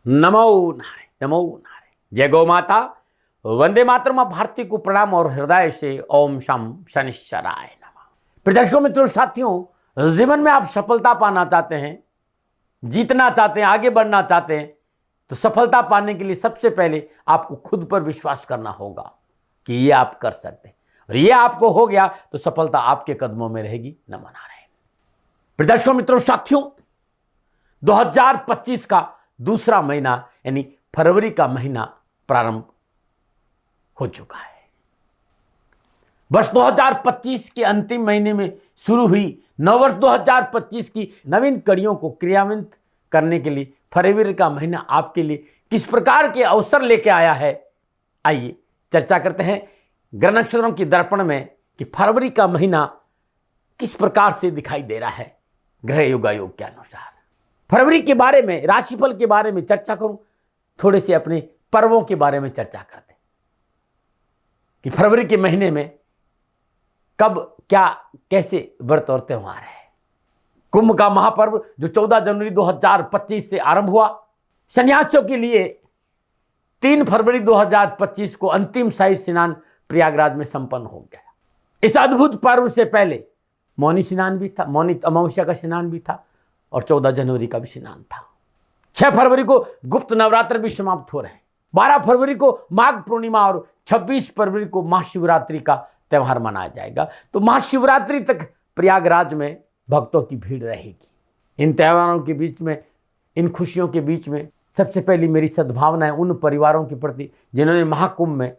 नमो नारायण, नमो नारायण। जय गौ माता, वंदे मातरम। भारती को प्रणाम और हृदय से ओम शम शनिश्चराय नमः। प्रदर्शकों, मित्रों, साथियों, जीवन में आप सफलता पाना चाहते हैं, जीतना चाहते हैं, आगे बढ़ना चाहते हैं, तो सफलता पाने के लिए सबसे पहले आपको खुद पर विश्वास करना होगा कि ये आप कर सकते हैं, और ये आपको हो गया तो सफलता आपके कदमों में रहेगी। नमो नारायण। प्रदर्शकों, मित्रों, साथियों, 2025 का दूसरा महीना यानी फरवरी का महीना प्रारंभ हो चुका है। वर्ष 2025 के अंतिम महीने में शुरू हुई नववर्ष 2025 की नवीन कड़ियों को क्रियान्वित करने के लिए फरवरी का महीना आपके लिए किस प्रकार के अवसर लेके आया है, आइए चर्चा करते हैं ग्रह नक्षत्रों की दर्पण में कि फरवरी का महीना किस प्रकार से दिखाई दे रहा है ग्रह योगायोग के अनुसार। फरवरी के बारे में, राशिफल के बारे में चर्चा करूं, थोड़े से अपने पर्वों के बारे में चर्चा करते हैं कि फरवरी के महीने में कब क्या कैसे व्रत और त्योहार है। कुंभ का महापर्व जो 14 जनवरी 2025 से आरंभ हुआ, सन्यासियों के लिए 3 फरवरी 2025 को अंतिम शाही स्नान प्रयागराज में संपन्न हो गया। इस अद्भुत पर्व से पहले मौनी स्नान भी था, मौनी अमावस्या का स्नान भी था, और 14 जनवरी का भी स्नान था। 6 फरवरी को गुप्त नवरात्र भी समाप्त हो रहे हैं। 12 फरवरी को माघ पूर्णिमा और 26 फरवरी को महाशिवरात्रि का त्यौहार मनाया जाएगा। तो महाशिवरात्रि तक प्रयागराज में भक्तों की भीड़ रहेगी। इन त्योहारों के बीच में, इन खुशियों के बीच में सबसे पहली मेरी सद्भावना है उन परिवारों के प्रति जिन्होंने महाकुंभ में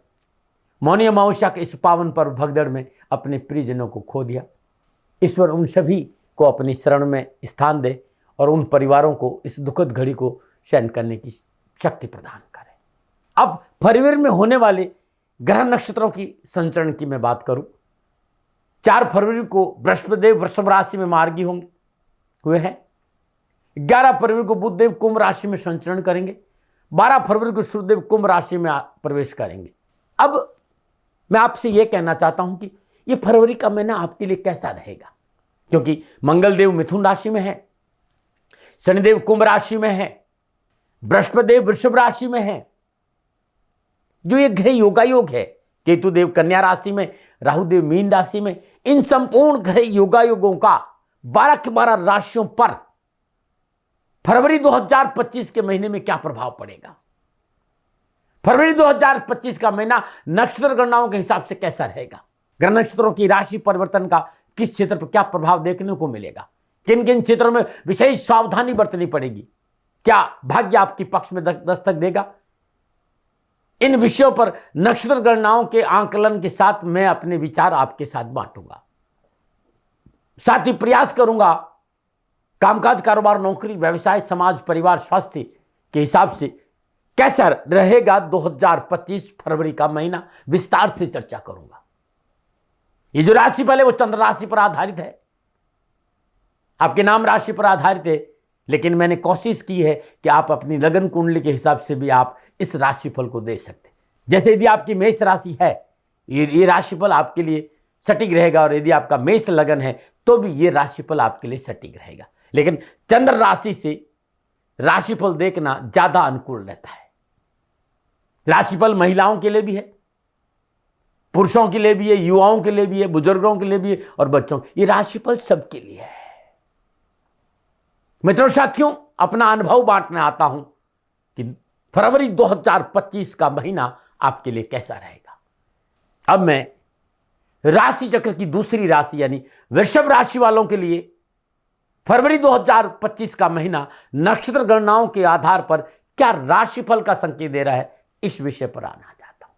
मौनी अमावस्या के इस पावन पर्व भगदड़ में अपने प्रियजनों को खो दिया। ईश्वर उन सभी को अपनी शरण में स्थान दे और उन परिवारों को इस दुखद घड़ी को सहन करने की शक्ति प्रदान करे। अब फरवरी में होने वाले ग्रह नक्षत्रों की संचरण की मैं बात करूं, 4 फरवरी को बृहस्पतिदेव वृषभ राशि में मार्गी हुए हैं। 11 फरवरी को बुधदेव कुंभ राशि में संचरण करेंगे। 12 फरवरी को सूर्यदेव कुंभ राशि में प्रवेश करेंगे। अब मैं आपसे यह कहना चाहता हूं कि यह फरवरी का महीना आपके लिए कैसा रहेगा, क्योंकि मंगलदेव मिथुन राशि में है, शनिदेव कुंभ राशि में है, बृहस्पतिदेव वृषभ राशि में है, जो ये ग्रह योगायोग है। केतुदेव कन्या राशि में, राहुदेव मीन राशि में। इन संपूर्ण ग्रह योगायोगों का 12 के 12 राशियों पर फरवरी 2025 के महीने में क्या प्रभाव पड़ेगा, फरवरी 2025 का महीना नक्षत्र गणनाओं के हिसाब से कैसा रहेगा, ग्रह नक्षत्रों की राशि परिवर्तन का किस क्षेत्र पर क्या प्रभाव देखने को मिलेगा, किन किन क्षेत्रों में विशेष सावधानी बरतनी पड़ेगी, क्या भाग्य आपके पक्ष में दस्तक देगा। इन विषयों पर नक्षत्र गणनाओं के आंकलन के साथ मैं अपने विचार आपके साथ बांटूंगा। साथ ही प्रयास करूंगा कामकाज, कारोबार, नौकरी, व्यवसाय, समाज, परिवार, स्वास्थ्य के हिसाब से कैसा रहेगा 2025 फरवरी का महीना, विस्तार से चर्चा करूंगा। ये जो राशि पहले वो चंद्र राशि पर आधारित है, आपके नाम राशि पर आधारित है, लेकिन मैंने कोशिश की है कि आप अपनी लगन कुंडली के हिसाब से भी आप इस राशिफल को दे सकते हैं। जैसे यदि आपकी मेष राशि है, ये राशिफल आपके लिए सटीक रहेगा, और यदि आपका मेष लगन है तो भी ये राशिफल आपके लिए सटीक रहेगा। लेकिन चंद्र राशि से राशिफल देखना ज्यादा अनुकूल रहता है। राशिफल महिलाओं के लिए भी है, पुरुषों के लिए भी है, युवाओं के लिए भी है, बुजुर्गों के लिए भी है, और बच्चों। ये राशिफल सबके लिए है। मित्रों, साथियों, अपना अनुभव बांटने आता हूं कि फरवरी 2025 का महीना आपके लिए कैसा रहेगा। अब मैं राशि चक्र की दूसरी राशि यानी वृषभ राशि वालों के लिए फरवरी 2025 का महीना नक्षत्र गणनाओं के आधार पर क्या राशिफल का संकेत दे रहा है, इस विषय पर आना चाहता हूं।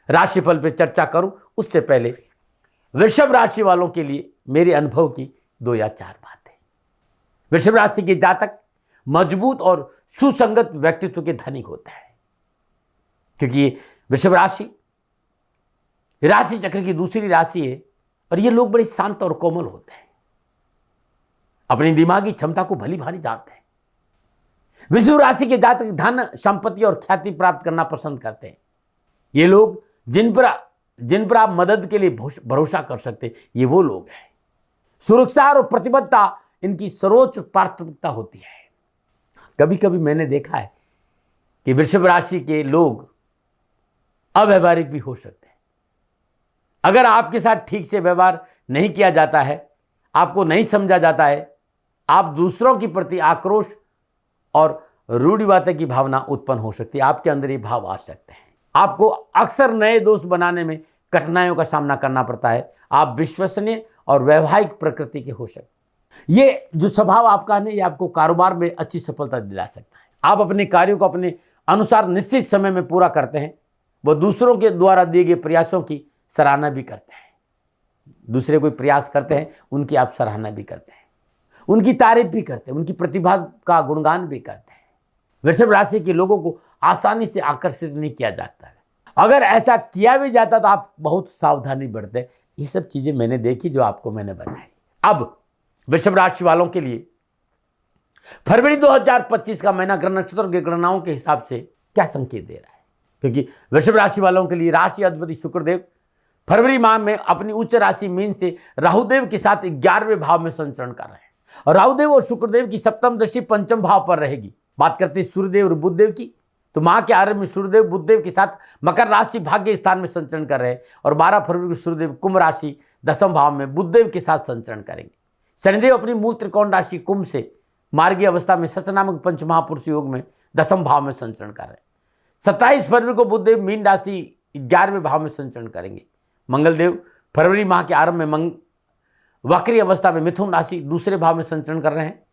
राशिफल पर चर्चा करूं उससे पहले वृषभ राशि वालों के लिए मेरे अनुभव की 2 या 4 बातें। वृषभ राशि के जातक मजबूत और सुसंगत व्यक्तित्व के धनी होते हैं, क्योंकि वृषभ राशि राशि चक्र की दूसरी राशि है, और ये लोग बड़े शांत और कोमल होते हैं, अपनी दिमागी क्षमता को भली भांति जानते हैं। वृषभ राशि के जातक धन, संपत्ति और ख्याति प्राप्त करना पसंद करते हैं। ये लोग जिन पर आप मदद के लिए भरोसा कर सकते, ये वो लोग हैं। सुरक्षा और प्रतिबद्धता इनकी सर्वोच्च प्राथमिकता होती है। कभी कभी मैंने देखा है कि वृषभ राशि के लोग अव्यवहारिक भी हो सकते हैं। अगर आपके साथ ठीक से व्यवहार नहीं किया जाता है, आपको नहीं समझा जाता है, आप दूसरों के प्रति आक्रोश और रूढ़िवादी की भावना उत्पन्न हो सकती है। आपके अंदर ये भाव आ सकते हैं। आपको अक्सर नए दोस्त बनाने में कठिनाइयों का सामना करना पड़ता है। आप विश्वसनीय और वैवाहिक प्रकृति के हो सकते हैं। ये जो स्वभाव आपका है, ये आपको कारोबार में अच्छी सफलता दिला सकता है। आप अपने कार्यों को अपने अनुसार निश्चित समय में पूरा करते हैं। वो दूसरों के द्वारा दिए गए प्रयासों की सराहना भी करते हैं। दूसरे कोई प्रयास करते हैं, उनकी आप सराहना भी करते हैं, उनकी तारीफ भी करते हैं, उनकी प्रतिभा का गुणगान भी करते हैं। वृषभ राशि के लोगों को आसानी से आकर्षित नहीं किया जाता है। अगर ऐसा किया भी जाता तो आप बहुत सावधानी बरतें। ये सब चीजें मैंने देखी जो आपको मैंने बताई। अब वृषभ राशि वालों के लिए फरवरी 2025 का महीना ग्रह नक्षत्रों की गणनाओं के हिसाब से क्या संकेत दे रहा है, क्योंकि वृषभ राशि वालों के लिए राशि अधिपति शुक्रदेव फरवरी माह में अपनी उच्च राशि मीन से राहुदेव के साथ 11वें भाव में संचरण कर रहे हैं। और राहुदेव और शुक्रदेव की सप्तम दृष्टि पंचम भाव पर रहेगी। बात करते हैं सूर्यदेव और बुधदेव की, तो माह के आरंभ में सूर्यदेव बुधदेव के साथ मकर राशि भाग्य स्थान में संचरण कर रहे हैं। और 12 फरवरी को सूर्यदेव कुंभ राशि दसम भाव में बुधदेव के साथ संचरण करेंगे। शनिदेव अपनी मूल त्रिकोण राशि कुंभ से मार्गीय अवस्था में सच नामक पंच महापुरुष योग में दसम भाव में संचरण कर रहे हैं। 27 फरवरी को बुधदेव मीन राशि 11वें भाव में संचरण करेंगे। मंगलदेव फरवरी माह के आरंभ में वक्री अवस्था में मिथुन राशि दूसरे भाव में संचरण कर रहे हैं।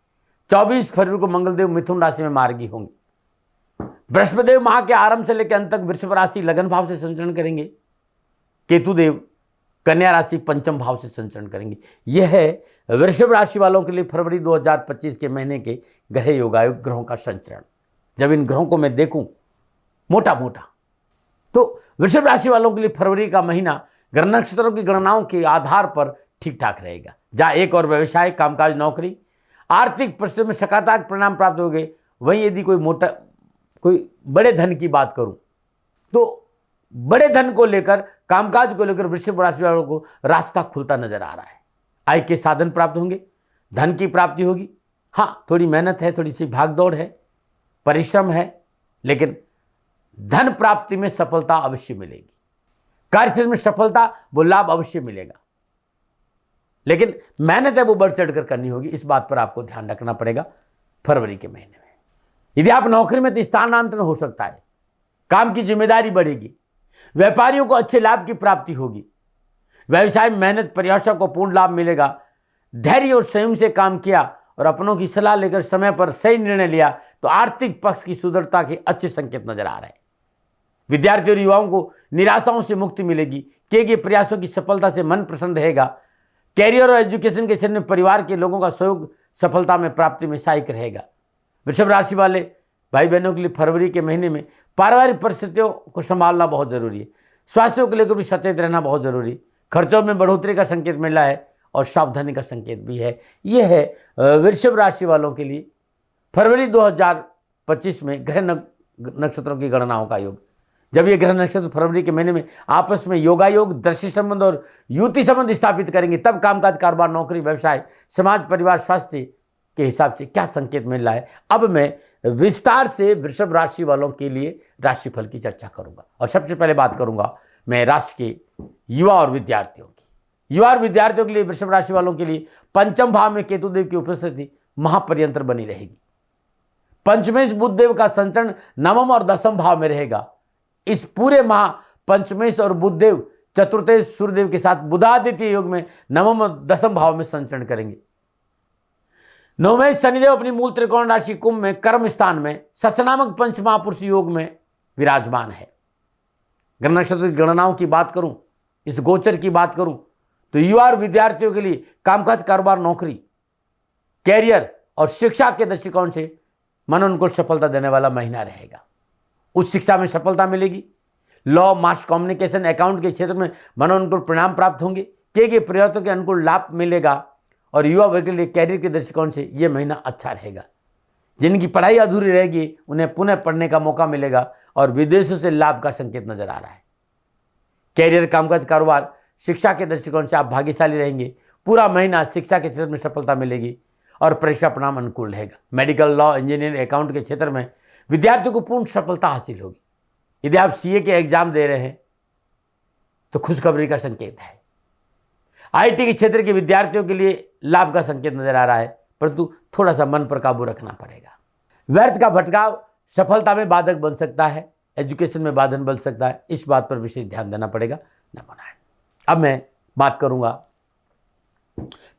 24 फरवरी को मंगलदेव मिथुन राशि में मार्गी होंगे। बृहस्पतिदेव माह के आरंभ से लेकर अंत तक वृषभ राशि लगन भाव से संचरण करेंगे। केतुदेव कन्या राशि पंचम भाव से संचरण करेंगे। यह है वृषभ राशि वालों के लिए फरवरी 2025 के महीने के ग्रह योगायोग ग्रहों का संचरण। जब इन ग्रहों को मैं देखूं मोटा मोटा, तो वृषभ राशि वालों के लिए फरवरी का महीना ग्रह नक्षत्रों की गणनाओं के आधार पर ठीक ठाक रहेगा। जहां एक और व्यवसाय, कामकाज, नौकरी, आर्थिक परिस्थिति में सकारात्मक परिणाम प्राप्त हो गए, वहीं यदि कोई बड़े धन की बात करूं तो बड़े धन को लेकर, कामकाज को लेकर वृषभ राशि वालों को रास्ता खुलता नजर आ रहा है। आय के साधन प्राप्त होंगे, धन की प्राप्ति होगी। हाँ, थोड़ी मेहनत है, थोड़ी सी भागदौड़ है, परिश्रम है, लेकिन धन प्राप्ति में सफलता अवश्य मिलेगी। कार्यक्षेत्र में सफलता, वो लाभ अवश्य मिलेगा, लेकिन मेहनत है वो बढ़ चढ़कर करनी होगी। इस बात पर आपको ध्यान रखना पड़ेगा फरवरी के महीने में। यदि आप नौकरी में, तो स्थानांतरण हो सकता है, काम की जिम्मेदारी बढ़ेगी, व्यापारियों को अच्छे लाभ की प्राप्ति होगी, व्यवसाय में मेहनत प्रयासों को पूर्ण लाभ मिलेगा। धैर्य और संयम से काम किया और अपनों की सलाह लेकर समय पर सही निर्णय लिया तो आर्थिक पक्ष की सुदृढ़ता के अच्छे संकेत नजर आ रहे हैं। विद्यार्थी और युवाओं को निराशाओं से मुक्ति मिलेगी। किए गए प्रयासों की सफलता से मन प्रसन्न रहेगा। कैरियर और एजुकेशन के क्षेत्र में परिवार के लोगों का सहयोग सफलता में प्राप्ति में सहायक रहेगा। वृषभ राशि वाले भाई बहनों के लिए फरवरी के महीने में पारिवारिक परिस्थितियों को संभालना बहुत जरूरी है। स्वास्थ्य को लेकर भी सचेत रहना बहुत जरूरी है। खर्चों में बढ़ोतरी का संकेत मिल रहा है और सावधानी का संकेत भी है। यह है वृषभ राशि वालों के लिए फरवरी 2025 में ग्रह नक्षत्रों की गणनाओं का योग। जब ये ग्रह नक्षत्र फरवरी के महीने में आपस में योगायोग, दृष्टि संबंध और युति संबंध स्थापित करेंगे, तब कामकाज, कारोबार, नौकरी, व्यवसाय, समाज, परिवार, स्वास्थ्य के हिसाब से क्या संकेत मिल रहा है, अब मैं विस्तार से वृषभ राशि वालों के लिए राशिफल की चर्चा करूंगा। और सबसे पहले बात करूंगा मैं राष्ट्र के युवा और विद्यार्थियों की। युवा और विद्यार्थियों के लिए, वृषभ राशि वालों के लिए पंचम भाव में केतुदेव की उपस्थिति महापर्यंतर बनी रहेगी। पंचमेश बुधदेव का संचरण नवम और दसम भाव में रहेगा। इस पूरे माह पंचमेश और बुधदेव चतुर्थेश सूर्यदेव के साथ बुधादित्य योग में नवम और दसम भाव में संचरण करेंगे। नवमेश शनिदेव अपनी मूल त्रिकोण राशि कुंभ में कर्म स्थान में ससनामक पंच महापुरुष योग में विराजमान है। ग्रह नक्षत्र की गणनाओं की बात करूं, इस गोचर की बात करूं, तो युवा और विद्यार्थियों के लिए कामकाज, कारोबार, नौकरी, कैरियर और शिक्षा के दृष्टिकोण से मनोनुकूल सफलता देने वाला महीना रहेगा। उच्च शिक्षा में सफलता मिलेगी। लॉ, मास कम्युनिकेशन, अकाउंट के क्षेत्र में मनोनुकूल परिणाम प्राप्त होंगे। किए गए प्रयासों के अनुकूल लाभ मिलेगा। और युवा वर्ग के लिए कैरियर के दृष्टिकोण से यह महीना अच्छा रहेगा। जिनकी पढ़ाई अधूरी रहेगी उन्हें पुनः पढ़ने का मौका मिलेगा और विदेशों से लाभ का संकेत नजर आ रहा है। कैरियर, कामकाज, कारोबार, शिक्षा के दृष्टिकोण से आप भाग्यशाली रहेंगे। पूरा महीना शिक्षा के क्षेत्र में सफलता मिलेगी और परीक्षा परिणाम अनुकूल रहेगा। मेडिकल, लॉ, इंजीनियरिंग, अकाउंट के क्षेत्र में विद्यार्थियों को पूर्ण सफलता हासिल होगी। यदि आप सीए के एग्जाम दे रहे हैं तो खुशखबरी का संकेत है। आईटी के क्षेत्र के विद्यार्थियों के लिए लाभ का संकेत नजर आ रहा है, परंतु थोड़ा सा मन पर काबू रखना पड़ेगा। व्यर्थ का भटकाव सफलता में बाधक बन सकता है, एजुकेशन में बाधन बन सकता है, इस बात पर विशेष ध्यान देना पड़ेगा, न बनाए। अब मैं बात करूंगा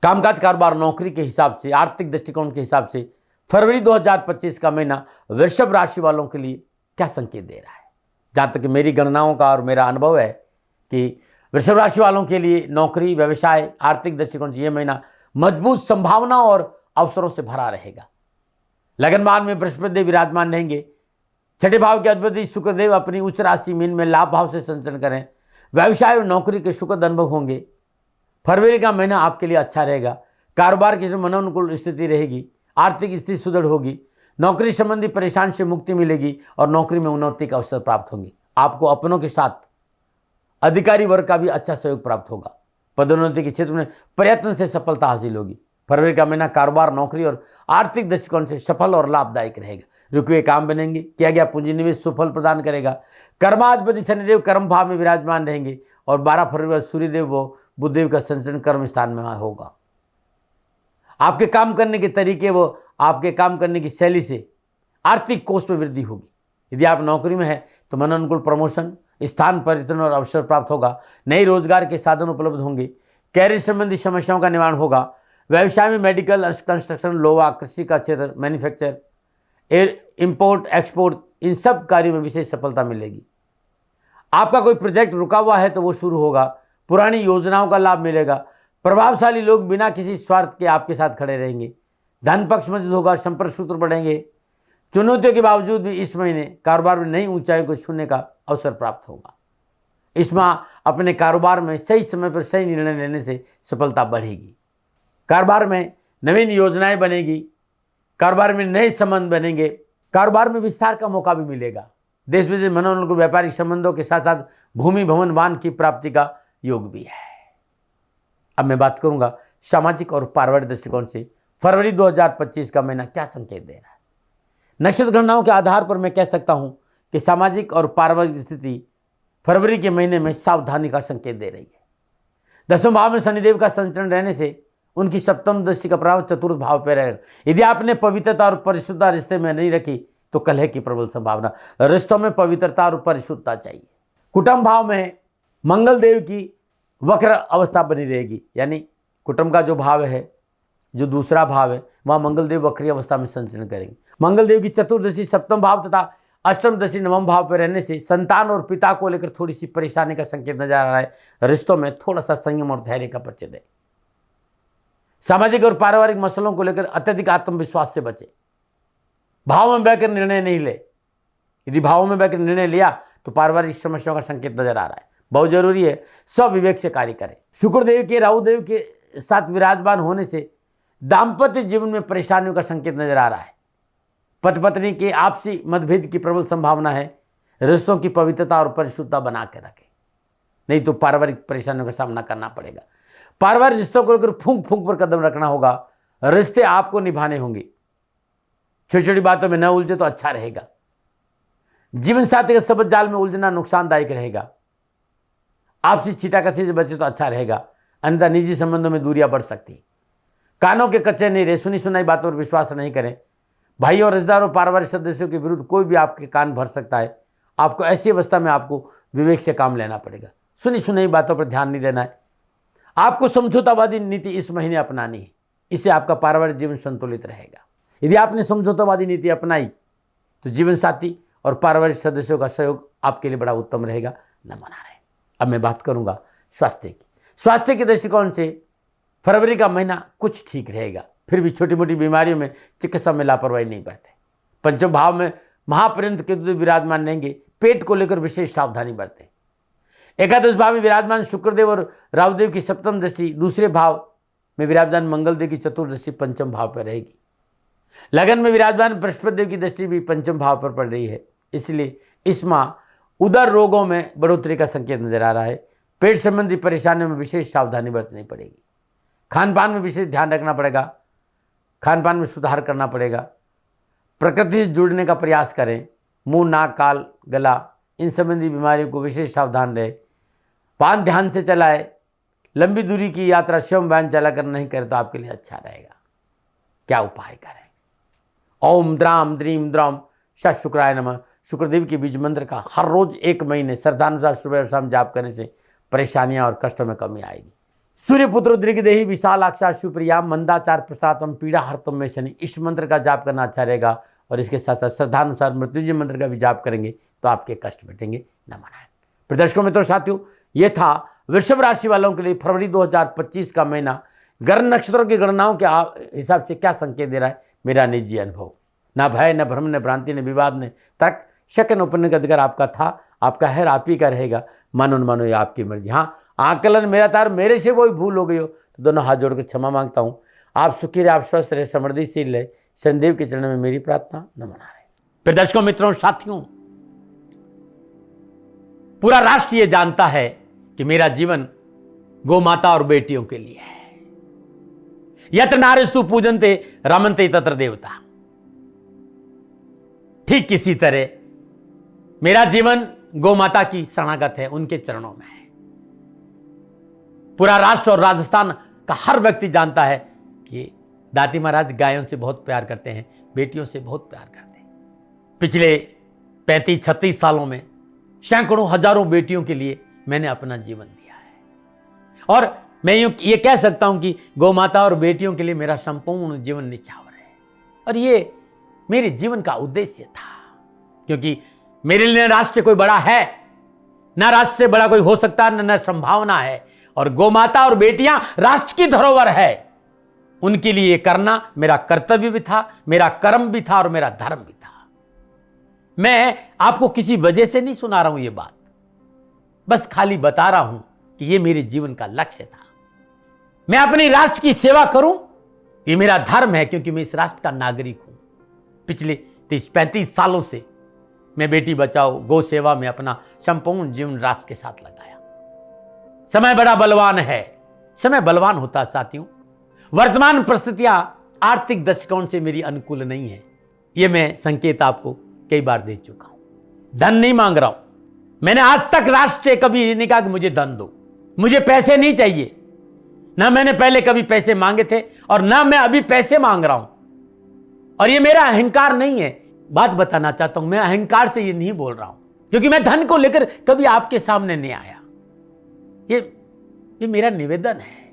कामकाज, कारोबार, नौकरी के हिसाब से, आर्थिक दृष्टिकोण के हिसाब से फरवरी 2025 का महीना वृषभ राशि वालों के लिए क्या संकेत दे रहा है। जहां तक मेरी गणनाओं का और मेरा अनुभव है कि वृषभ राशि वालों के लिए नौकरी, व्यवसाय, आर्थिक दृष्टिकोण से यह महीना मजबूत संभावना और अवसरों से भरा रहेगा। लगनबान में बृहस्पति देव विराजमान रहेंगे। छठे भाव के अधिपति शुक्रदेव अपनी उच्च राशि मीन में लाभ भाव से संचरण करें। व्यवसाय और नौकरी के सुखद अनुभव होंगे। फरवरी का महीना आपके लिए अच्छा रहेगा। कारोबार की मनोनुकूल स्थिति रहेगी। आर्थिक स्थिति सुदृढ़ होगी। नौकरी संबंधी परेशान से मुक्ति मिलेगी और नौकरी में उन्नति का अवसर प्राप्त होंगे। आपको अपनों के साथ अधिकारी वर्ग का भी अच्छा सहयोग प्राप्त होगा। पदोन्नति के क्षेत्र में प्रयत्न से सफलता हासिल होगी। फरवरी का महीना कारोबार, नौकरी और आर्थिक दृष्टिकोण से सफल और लाभदायक रहेगा। रुके हुए काम बनेंगे। किया गया पूंजी निवेश सुफल प्रदान करेगा। कर्माधिपति शनिदेव कर्म भाव में विराजमान रहेंगे और 12 फरवरी सूर्यदेव व बुधदेव का संचरण कर्म स्थान में होगा। आपके काम करने के तरीके व आपके काम करने की शैली से आर्थिक कोष में वृद्धि होगी। यदि आप नौकरी में हैं तो मनोनुकूल प्रमोशन, स्थान परिवर्तन और अवसर प्राप्त होगा। नए रोजगार के साधन उपलब्ध होंगे। कैरियर संबंधी समस्याओं का निवारण होगा। व्यवसाय में मेडिकल, कंस्ट्रक्शन, लोहा, कृषि का क्षेत्र, मैन्युफैक्चर, इंपोर्ट, एक्सपोर्ट, इन सब कार्यों में विशेष सफलता मिलेगी। आपका कोई प्रोजेक्ट रुका हुआ है तो वो शुरू होगा। पुरानी योजनाओं का लाभ मिलेगा। प्रभावशाली लोग बिना किसी स्वार्थ के आपके साथ खड़े रहेंगे। धन पक्ष मजबूत होगा। संपर्क सूत्र बढ़ेंगे। चुनौतियों के बावजूद भी इस महीने कारोबार में नई ऊंचाई को छूने का अवसर प्राप्त होगा। इस माह अपने कारोबार में सही समय पर सही निर्णय लेने से सफलता बढ़ेगी। कारोबार में नवीन योजनाएं बनेगी। कारोबार में नए संबंध बनेंगे। कारोबार में विस्तार का मौका भी मिलेगा। देश विदेश मनोनुकूल व्यापारिक संबंधों के साथ साथ भूमि, भवन, वाहन की प्राप्ति का योग भी है। अब मैं बात करूंगा सामाजिक और पारिवारिक दृष्टिकोण से फरवरी 2025 का महीना क्या संकेत दे रहा है। नक्षत्र गणनाओं के आधार पर मैं कह सकता हूं कि सामाजिक और पारिवारिक स्थिति फरवरी के महीने में सावधानी का संकेत दे रही है। दसवें भाव में शनिदेव का संचरण रहने से उनकी सप्तम दृष्टि का प्रभाव चतुर्थ भाव पर रहेगा। यदि आपने पवित्रता और परिशुद्धता रिश्ते में नहीं रखी तो कलह की प्रबल संभावना। रिश्तों में पवित्रता और परिशुद्धता चाहिए। कुटुंब भाव में मंगल देव की वक्र अवस्था बनी रहेगी, यानी कुटुंब का जो भाव है, जो दूसरा भाव है, वहाँ मंगल देव वक्री अवस्था में संचरण करेंगे। मंगल देव की चतुर्दशी सप्तम भाव तथा अष्टम दशी नवम भाव पर रहने से संतान और पिता को लेकर थोड़ी सी परेशानी का संकेत नजर आ रहा है। रिश्तों में थोड़ा सा संयम और धैर्य का परिचय दें। सामाजिक और पारिवारिक मसलों को लेकर अत्यधिक आत्मविश्वास से बचे। भाव में बहकर निर्णय नहीं ले। यदि भाव में बहकर निर्णय लिया तो पारिवारिक समस्याओं का संकेत नजर आ रहा है। बहुत जरूरी है स्वविवेक से कार्य करें। शुक्रदेव के, राहुदेव के साथ विराजमान होने से दाम्पत्य जीवन में परेशानियों का संकेत नजर आ रहा है। पति पत्नी के आपसी मतभेद की प्रबल संभावना है। रिश्तों की पवित्रता और परिशुद्धता बना के रखें, नहीं तो पारिवारिक परेशानियों का सामना करना पड़ेगा। पारिवारिक रिश्तों को लेकर फूंक फूंक पर कदम रखना होगा। रिश्ते आपको निभाने होंगे। छोटी छोटी बातों में न उलझे तो अच्छा रहेगा। जीवन साथी के शब्द जाल में उलझना नुकसानदायक रहेगा। आपसी छीटाकशी से बचे तो अच्छा रहेगा, अन्यथा निजी संबंधों में दूरियां बढ़ सकती। कानों के कच्चे नहीं रहे। सुनी सुनाई बातों पर विश्वास नहीं करें। भाई और रिश्तेदारों, पारिवारिक सदस्यों के विरुद्ध कोई भी आपके कान भर सकता है। आपको ऐसी अवस्था में आपको विवेक से काम लेना पड़ेगा। सुनी सुनाई बातों पर ध्यान नहीं देना है। आपको समझौतावादी नीति इस महीने अपनानी है। इससे आपका पारिवारिक जीवन संतुलित रहेगा। यदि आपने समझौतावादी नीति अपनाई तो जीवन साथी और पारिवारिक सदस्यों का सहयोग आपके लिए बड़ा उत्तम रहेगा, न मना रहे। अब मैं बात करूंगा स्वास्थ्य की। स्वास्थ्य के दृष्टिकोण से फरवरी का महीना कुछ ठीक रहेगा। फिर भी छोटी मोटी बीमारियों में चिकित्सा में लापरवाही नहीं बरतें। पंचम भाव में महापर्यंत केतु विराजमान रहेंगे। पेट को लेकर विशेष सावधानी बरतें। एकादश भाव में विराजमान शुक्रदेव और राहुदेव की सप्तम दृष्टि दूसरे भाव में विराजमान मंगल देव की चतुर्दृष्टि पंचम भाव पर रहेगी। लगन में विराजमान बृहस्पति देव की दृष्टि भी पंचम भाव पर पड़ रही है। इसलिए इस माह उदर रोगों में बढ़ोतरी का संकेत नजर आ रहा है। पेट संबंधी परेशानियों में विशेष सावधानी बरतनी पड़ेगी। खान पान में विशेष ध्यान रखना पड़ेगा। खान पान में सुधार करना पड़ेगा। प्रकृति से जुड़ने का प्रयास करें। मुंह, नाक, काल, गला इन संबंधी बीमारियों को विशेष सावधान रहे। वाहन ध्यान से चलाए। लंबी दूरी की यात्रा स्वयं वाहन चलाकर नहीं करें तो आपके लिए अच्छा रहेगा। क्या उपाय करें? ओम द्राम द्रीम द्राम सत शुक्राय नमः शुक्रदेव के बीज मंत्र का हर रोज 1 महीने श्रद्धानुसार सुबह और शाम जाप करने से परेशानियां और कष्टों में कमी आएगी। सूर्यपुत्र दीर्घदेही विशालाक्षा सुप्रिया मंदाचार प्रसादम पीड़ा हरतम में शनि, इस मंत्र का जाप करना अच्छा रहेगा। और इसके साथ साथ श्रद्धानुसार मृत्युंजय मंत्र का भी जाप करेंगे तो आपके कष्ट मिटेंगे। नमः नारायण। प्रदर्शकों मित्रों साथियों, ये था वृषभ राशि वालों के लिए फरवरी 2025 का महीना ग्रह नक्षत्रों की गणनाओं के हिसाब से क्या संकेत दे रहा है, मेरा निजी अनुभव। न भय, न भ्रम, न भ्रांति, न विवाद, न तर्क, शक, न उपन्न का अधिकार आपका था, आपका है, आप ही का रहेगा। मानो न मानो ये आपकी मर्जी। हाँ, आकलन मेरा था, मेरे से कोई भूल हो गई हो तो दोनों हाथ जोड़कर क्षमा मांगता हूँ। आप सुखी रहे, आप स्वस्थ रहे, समृद्धिशील रहे, शनिदेव के चरणों में मेरी प्रार्थना। नमः नारायण। प्रदर्शकों मित्रों साथियों, पूरा राष्ट्र ये जानता है कि मेरा जीवन गौ माता और बेटियों के लिए है। यत्र नारीस्तु पूजन्ते रमन्ते तत्र देवता। ठीक किसी तरह मेरा जीवन गौ माता की शरणागत है, उनके चरणों में है। पूरा राष्ट्र और राजस्थान का हर व्यक्ति जानता है कि दाती महाराज गायों से बहुत प्यार करते हैं, बेटियों से बहुत प्यार करते हैं। पिछले 35-36 सालों में सैकड़ों हजारों बेटियों के लिए मैंने अपना जीवन दिया है। और मैं ये कह सकता हूं कि गौ माता और बेटियों के लिए मेरा संपूर्ण जीवन निछावर है। और ये मेरे जीवन का उद्देश्य था, क्योंकि मेरे लिए राष्ट्र कोई बड़ा है, ना राष्ट्र से बड़ा कोई हो सकता, न संभावना है। और गौ माता और बेटियां राष्ट्र की धरोहर है। उनके लिए ये करना मेरा कर्तव्य भी था, मेरा कर्म भी था और मेरा धर्म भी था। मैं आपको किसी वजह से नहीं सुना रहा हूं ये बात, बस खाली बता रहा हूं कि ये मेरे जीवन का लक्ष्य था। मैं अपने राष्ट्र की सेवा करूं, ये मेरा धर्म है, क्योंकि मैं इस राष्ट्र का नागरिक हूं। पिछले 30-35 सालों से मैं बेटी बचाओ, गौ सेवा में अपना संपूर्ण जीवन राष्ट्र के साथ लगाया। समय बड़ा बलवान है, समय बलवान होता है साथियों। वर्तमान परिस्थितियां आर्थिक दृष्टिकोण से मेरी अनुकूल नहीं है, यह मैं संकेत आपको कई बार दे चुका हूं। धन नहीं मांग रहा हूं। मैंने आज तक राष्ट्र से कभी नहीं कहा कि मुझे धन दो, मुझे पैसे नहीं चाहिए। ना मैंने पहले कभी पैसे मांगे थे और ना मैं अभी पैसे मांग रहा हूं। और ये मेरा अहंकार नहीं है। बात बताना चाहता हूं, मैं अहंकार से ये नहीं बोल रहा हूं, क्योंकि मैं धन को लेकर कभी आपके सामने नहीं आया। ये मेरा निवेदन है।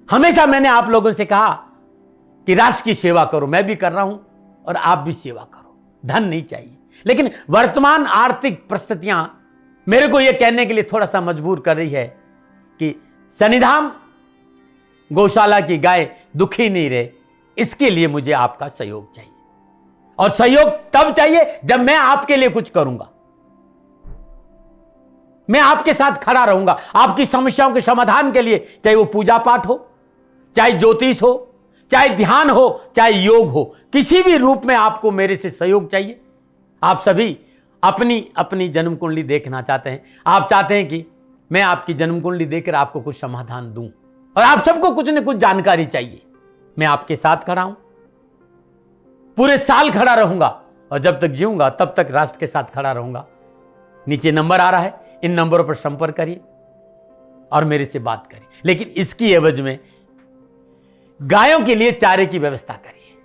हमेशा मैंने आप लोगों से कहा कि राष्ट्र की सेवा करो, मैं भी कर रहा हूं और आप भी सेवा करो। धन नहीं चाहिए, लेकिन वर्तमान आर्थिक परिस्थितियां मेरे को यह कहने के लिए थोड़ा सा मजबूर कर रही है कि शनिधाम गौशाला की गाय दुखी नहीं रहे, इसके लिए मुझे आपका सहयोग चाहिए। और सहयोग तब चाहिए जब मैं आपके लिए कुछ करूंगा। मैं आपके साथ खड़ा रहूंगा, आपकी समस्याओं के समाधान के लिए, चाहे वो पूजा पाठ हो, चाहे ज्योतिष हो, चाहे ध्यान हो, चाहे योग हो, किसी भी रूप में आपको मेरे से सहयोग चाहिए। आप सभी अपनी अपनी जन्म कुंडली देखना चाहते हैं। आप चाहते हैं कि मैं आपकी जन्म कुंडली देखकर आपको कुछ समाधान दूं, और आप सबको कुछ न कुछ जानकारी चाहिए। मैं आपके साथ खड़ा हूं, पूरे साल खड़ा रहूंगा, और जब तक जीऊंगा तब तक राष्ट्र के साथ खड़ा रहूंगा। नीचे नंबर आ रहा है, इन नंबरों पर संपर्क करिए और मेरे से बात करिए। लेकिन इसकी एवज में गायों के लिए चारे की व्यवस्था करिए।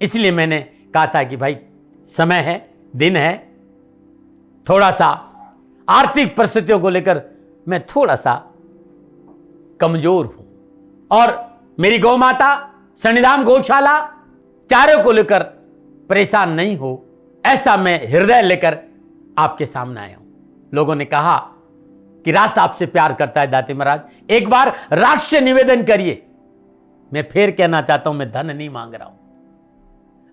इसलिए मैंने कहा था कि भाई समय है, दिन है, थोड़ा सा आर्थिक परिस्थितियों को लेकर मैं थोड़ा सा कमजोर हूं, और मेरी गौ माता शनिधाम गौशाला चारे को लेकर परेशान नहीं हो, ऐसा मैं हृदय लेकर आपके सामने आया हूं। लोगों ने कहा कि राष्ट्र आपसे प्यार करता है दाती महाराज, एक बार राष्ट्र से निवेदन करिए। मैं फिर कहना चाहता हूं, मैं धन नहीं मांग रहा हूं,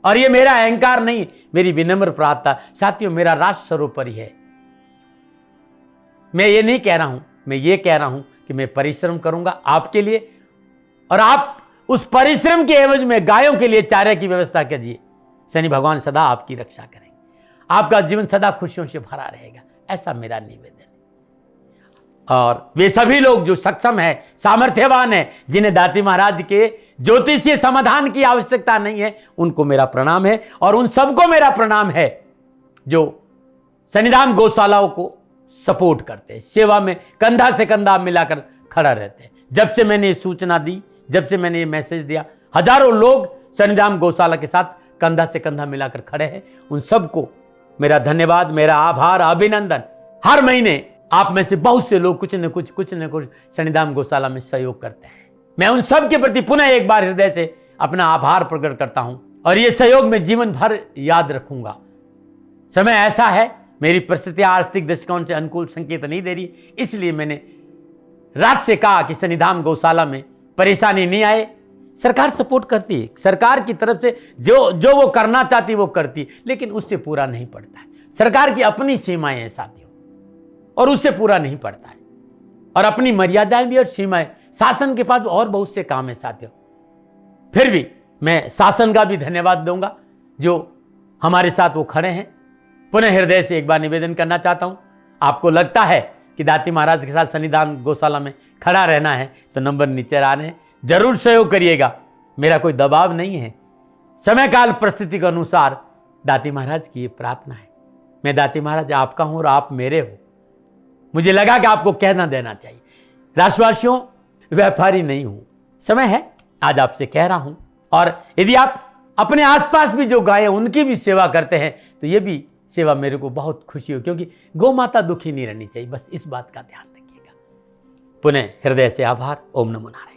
और ये मेरा अहंकार नहीं, मेरी विनम्र प्रार्थना। साथियों, मेरा राष्ट्र सर्वोपरि है। मैं ये नहीं कह रहा हूं, मैं ये कह रहा हूं कि मैं परिश्रम करूंगा आपके लिए, और आप उस परिश्रम के एवज में गायों के लिए चारे की व्यवस्था कीजिए। शनि भगवान सदा आपकी रक्षा करेंगे, आपका जीवन सदा खुशियों से भरा रहेगा, ऐसा मेरा निवेदन है। और वे सभी लोग जो सक्षम है, सामर्थ्यवान है, जिन्हें दाती महाराज के ज्योतिषीय समाधान की आवश्यकता नहीं है, उनको मेरा प्रणाम है। और उन सबको मेरा प्रणाम है जो शनिधाम गौशालाओं को सपोर्ट करते हैं, सेवा में कंधा से कंधा मिलाकर खड़ा रहते हैं। जब से मैंने ये सूचना दी, जब से मैंने ये मैसेज दिया, हजारों लोग शनिधाम गौशाला के साथ कंधा से कंधा मिलाकर खड़े हैं। उन सबको मेरा धन्यवाद, मेरा आभार, अभिनंदन। हर महीने आप में से बहुत से लोग कुछ न कुछ शनिधाम गौशाला में सहयोग करते हैं। मैं उन सब के प्रति पुनः एक बार हृदय से अपना आभार प्रकट करता हूं और ये सहयोग मैं जीवन भर याद रखूंगा। समय ऐसा है, मेरी परिस्थितियां आर्थिक दृष्टिकोण से अनुकूल संकेत नहीं दे रही, इसलिए मैंने राज से कहा कि शनिधाम गौशाला में परेशानी नहीं आए। सरकार सपोर्ट करती है, सरकार की तरफ से जो वो करना चाहती वो करती, लेकिन उससे पूरा नहीं पड़ता है। सरकार की अपनी सीमाएं हैं साथियों, और उससे पूरा नहीं पड़ता है। और अपनी मर्यादाएं भी और सीमाएं, शासन के पास और बहुत से काम है साथियों। फिर भी मैं शासन का भी धन्यवाद दूंगा जो हमारे साथ वो खड़े हैं। पुनः हृदय से एक बार निवेदन करना चाहता हूं, आपको लगता है कि दाती महाराज के साथ शनिधाम गौशाला में खड़ा रहना है तो नंबर नीचे आ रहे हैं, जरूर सहयोग करिएगा। मेरा कोई दबाव नहीं है, समय काल परिस्थिति के अनुसार दाती महाराज की ये प्रार्थना है। मैं दाती महाराज आपका हूं और आप मेरे हो। मुझे लगा कि आपको कहना देना चाहिए। राशिवासियों, व्यापारी नहीं हूं, समय है आज आपसे कह रहा हूं। और यदि आप अपने आसपास भी जो गायें उनकी भी सेवा करते हैं तो ये भी सेवा मेरे को बहुत खुशी हो, क्योंकि गौ माता दुखी नहीं रहनी चाहिए। बस इस बात का ध्यान रखिएगा। पुनः हृदय से आभार। ओम नमो नारायण।